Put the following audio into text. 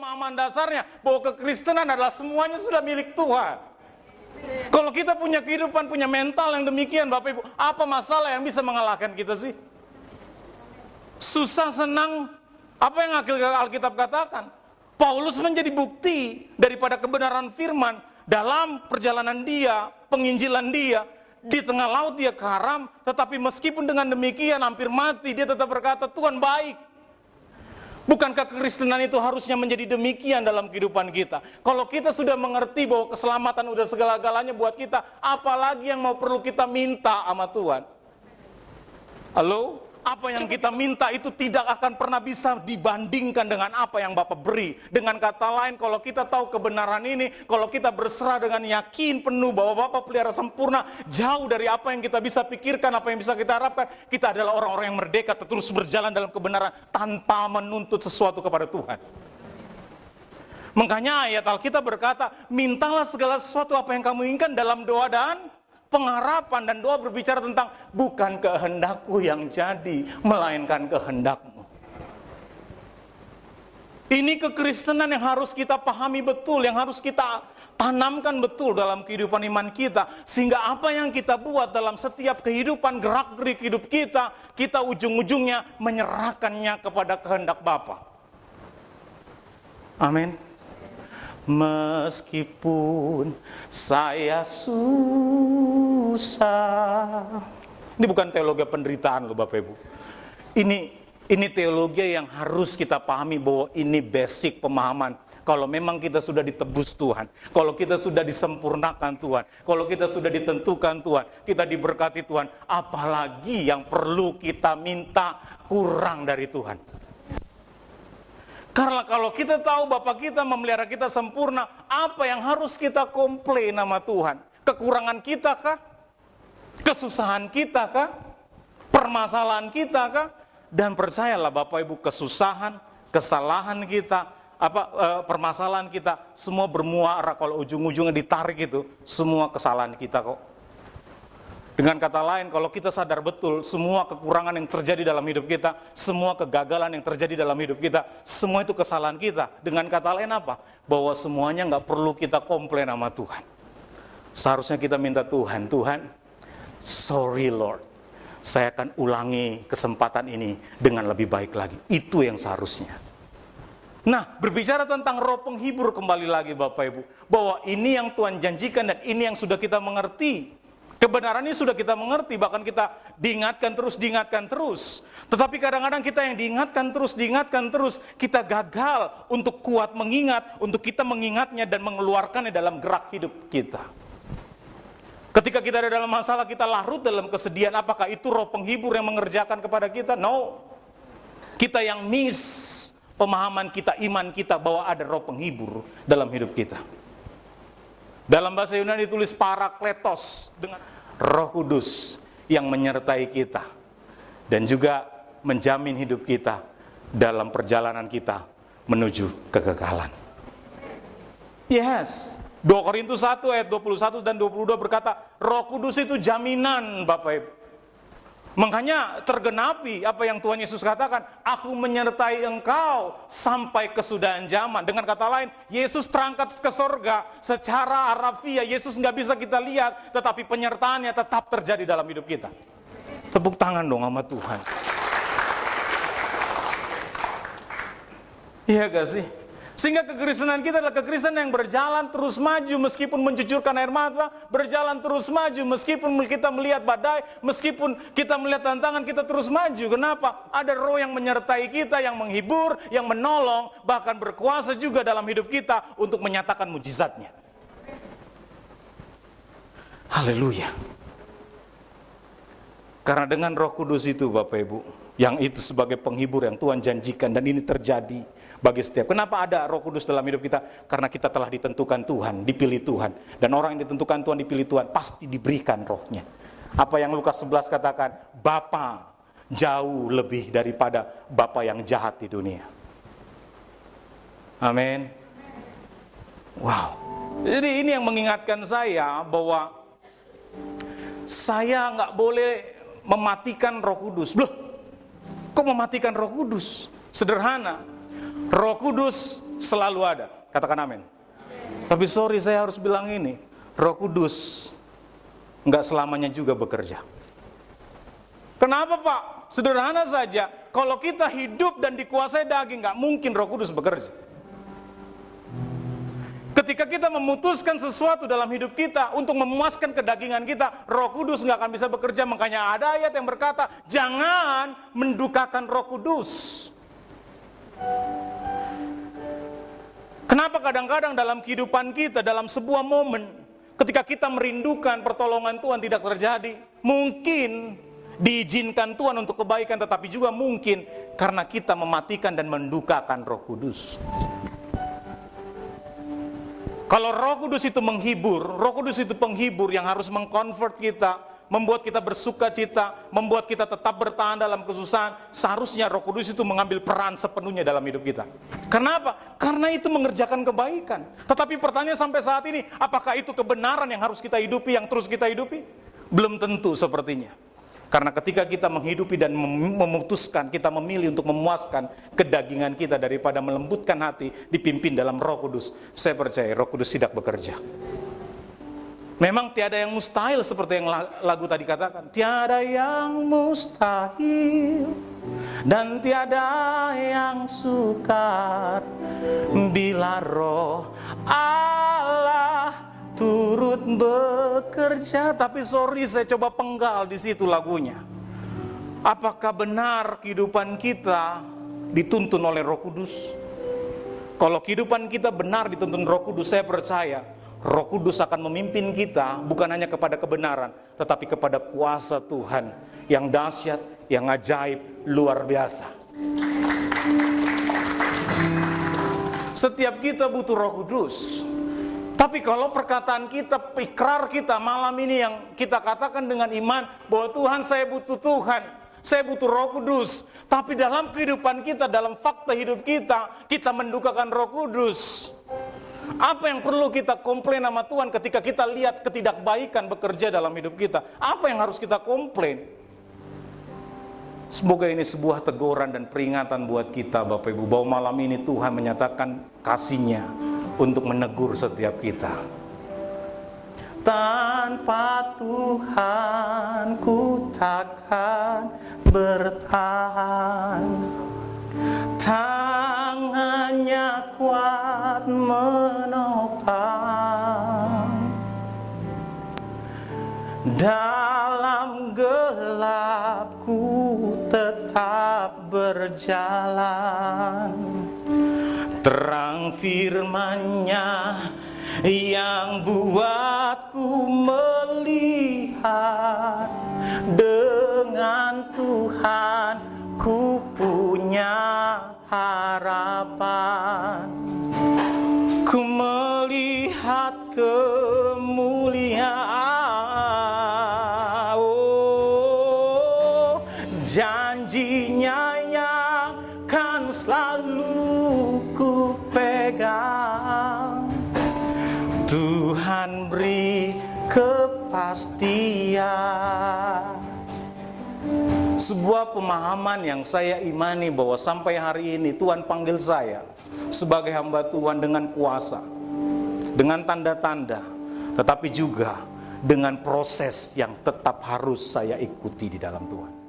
pemahaman dasarnya bahwa kekristenan adalah semuanya sudah milik Tuhan. Kalau kita punya kehidupan, punya mental yang demikian, Bapak Ibu, apa masalah yang bisa mengalahkan kita sih? Susah senang, apa yang Alkitab katakan? Paulus menjadi bukti daripada kebenaran firman dalam perjalanan dia, penginjilan dia. Di tengah laut dia karam, tetapi meskipun dengan demikian hampir mati, dia tetap berkata, Tuhan baik. Bukankah kekristenan itu harusnya menjadi demikian dalam kehidupan kita? Kalau kita sudah mengerti bahwa keselamatan udah segala-galanya buat kita, apalagi yang mau perlu kita minta sama Tuhan? Halo? Apa yang kita minta itu tidak akan pernah bisa dibandingkan dengan apa yang Bapa beri. Dengan kata lain, kalau kita tahu kebenaran ini, kalau kita berserah dengan yakin penuh bahwa Bapa pelihara sempurna, jauh dari apa yang kita bisa pikirkan, apa yang bisa kita harapkan, kita adalah orang-orang yang merdeka, terus berjalan dalam kebenaran tanpa menuntut sesuatu kepada Tuhan. Makanya ayat Alkitab berkata, mintalah segala sesuatu apa yang kamu inginkan dalam doa dan pengharapan, dan doa berbicara tentang bukan kehendakku yang jadi, melainkan kehendakmu. Ini kekristenan yang harus kita pahami betul, yang harus kita tanamkan betul dalam kehidupan iman kita, sehingga apa yang kita buat dalam setiap kehidupan, gerak-gerik hidup kita, kita ujung-ujungnya menyerahkannya kepada kehendak Bapa. Amin. Meskipun saya susah. Ini bukan teologi penderitaan loh Bapak Ibu. Ini teologi yang harus kita pahami bahwa ini basic pemahaman. Kalau memang kita sudah ditebus Tuhan, kalau kita sudah disempurnakan Tuhan, kalau kita sudah ditentukan Tuhan, kita diberkati Tuhan, apalagi yang perlu kita minta kurang dari Tuhan. Karena kalau kita tahu Bapak kita memelihara kita sempurna, apa yang harus kita komplain sama Tuhan? Kekurangan kita kah? Kesusahan kita kah? Permasalahan kita kah? Dan percayalah Bapak Ibu, kesusahan, kesalahan kita, permasalahan kita, semua bermuara kalau ujung-ujungnya ditarik itu, semua kesalahan kita kok. Dengan kata lain, kalau kita sadar betul semua kekurangan yang terjadi dalam hidup kita, semua kegagalan yang terjadi dalam hidup kita, semua itu kesalahan kita. Dengan kata lain apa? Bahwa semuanya nggak perlu kita komplain sama Tuhan. Seharusnya kita minta Tuhan, sorry Lord, saya akan ulangi kesempatan ini dengan lebih baik lagi. Itu yang seharusnya. Nah, berbicara tentang roh penghibur kembali lagi Bapak Ibu, bahwa ini yang Tuhan janjikan dan ini yang sudah kita mengerti. Kebenaran ini sudah kita mengerti, bahkan kita diingatkan terus. Tetapi kadang-kadang kita yang diingatkan terus, kita gagal untuk kuat mengingat, untuk kita mengingatnya dan mengeluarkannya dalam gerak hidup kita. Ketika kita ada dalam masalah, kita larut dalam kesedihan, apakah itu roh penghibur yang mengerjakan kepada kita? No. Kita yang miss pemahaman kita, iman kita bahwa ada roh penghibur dalam hidup kita. Dalam bahasa Yunani ditulis parakletos, dengan Roh Kudus yang menyertai kita dan juga menjamin hidup kita dalam perjalanan kita menuju kekekalan. Yes, 2 Korintus 1 ayat 21 dan 22 berkata, Roh Kudus itu jaminan Bapak Ibu. Makanya tergenapi apa yang Tuhan Yesus katakan, aku menyertai engkau sampai kesudahan zaman. Dengan kata lain, Yesus terangkat ke sorga secara harafiah. Yesus nggak bisa kita lihat, tetapi penyertaannya tetap terjadi dalam hidup kita. Tepuk tangan dong sama Tuhan. Iya gak sih? Sehingga kekristenan kita adalah kekristenan yang berjalan terus maju meskipun mencucurkan air mata, berjalan terus maju meskipun kita melihat badai, meskipun kita melihat tantangan, kita terus maju. Kenapa? Ada roh yang menyertai kita, yang menghibur, yang menolong, bahkan berkuasa juga dalam hidup kita untuk menyatakan mujizatnya. Haleluya. Karena dengan Roh Kudus itu Bapak Ibu, yang itu sebagai penghibur yang Tuhan janjikan, dan ini terjadi bagi setiap. Kenapa ada Roh Kudus dalam hidup kita? Karena kita telah ditentukan Tuhan, dipilih Tuhan. Dan orang yang ditentukan Tuhan, dipilih Tuhan, pasti diberikan rohnya. Apa yang Lukas 11 katakan, Bapa jauh lebih daripada bapa yang jahat di dunia. Amin. Wow. Jadi ini yang mengingatkan saya bahwa saya nggak boleh mematikan Roh Kudus. Loh, kok mematikan Roh Kudus? Sederhana. Roh Kudus selalu ada. Katakan amin. Tapi sorry, saya harus bilang ini, Roh Kudus nggak selamanya juga bekerja. Kenapa Pak? Sederhana saja, kalau kita hidup dan dikuasai daging, nggak mungkin Roh Kudus bekerja. Ketika kita memutuskan sesuatu dalam hidup kita untuk memuaskan kedagingan kita, Roh Kudus nggak akan bisa bekerja. Makanya ada ayat yang berkata, jangan mendukakan Roh Kudus. Kenapa kadang-kadang dalam kehidupan kita, dalam sebuah momen, ketika kita merindukan pertolongan Tuhan tidak terjadi? Mungkin diizinkan Tuhan untuk kebaikan, tetapi juga mungkin karena kita mematikan dan mendukakan Roh Kudus. Kalau Roh Kudus itu menghibur, Roh Kudus itu penghibur yang harus mengconvert kita, membuat kita bersuka cita, membuat kita tetap bertahan dalam kesusahan. Seharusnya Roh Kudus itu mengambil peran sepenuhnya dalam hidup kita. Kenapa? Karena itu mengerjakan kebaikan. Tetapi pertanyaan sampai saat ini, apakah itu kebenaran yang harus kita hidupi, yang terus kita hidupi? Belum tentu sepertinya. Karena ketika kita menghidupi dan memutuskan, kita memilih untuk memuaskan kedagingan kita daripada melembutkan hati, dipimpin dalam Roh Kudus, saya percaya Roh Kudus tidak bekerja. Memang tiada yang mustahil seperti yang lagu tadi katakan. Tiada yang mustahil dan tiada yang sukar bila Roh Allah turut bekerja. Tapi sorry, saya coba penggal di situ lagunya. Apakah benar kehidupan kita dituntun oleh Roh Kudus? Kalau kehidupan kita benar dituntun Roh Kudus, saya percaya Roh Kudus akan memimpin kita bukan hanya kepada kebenaran, tetapi kepada kuasa Tuhan yang dahsyat, yang ajaib, luar biasa. Setiap kita butuh Roh Kudus. Tapi kalau perkataan kita, ikrar kita malam ini yang kita katakan dengan iman bahwa Tuhan, saya butuh Tuhan, saya butuh Roh Kudus. Tapi dalam kehidupan kita, dalam fakta hidup kita, kita mendukakan Roh Kudus. Apa yang perlu kita komplain sama Tuhan ketika kita lihat ketidakbaikan bekerja dalam hidup kita? Apa yang harus kita komplain? Semoga ini sebuah teguran dan peringatan buat kita Bapak Ibu, bahwa malam ini Tuhan menyatakan kasih-Nya untuk menegur setiap kita. Tanpa Tuhan ku takkan bertahan, tangannya kuat menopang. Dalam gelap ku tetap berjalan, terang firman-Nya yang buatku melihat. Dengan Tuhan ku punya harapan, ku melihat kemuliaan. Oh, janji-Nya yang kan selalu ku pegang. Tuhan beri kepastian. Sebuah pemahaman yang saya imani bahwa sampai hari ini Tuhan panggil saya sebagai hamba Tuhan dengan kuasa, dengan tanda-tanda, tetapi juga dengan proses yang tetap harus saya ikuti di dalam Tuhan.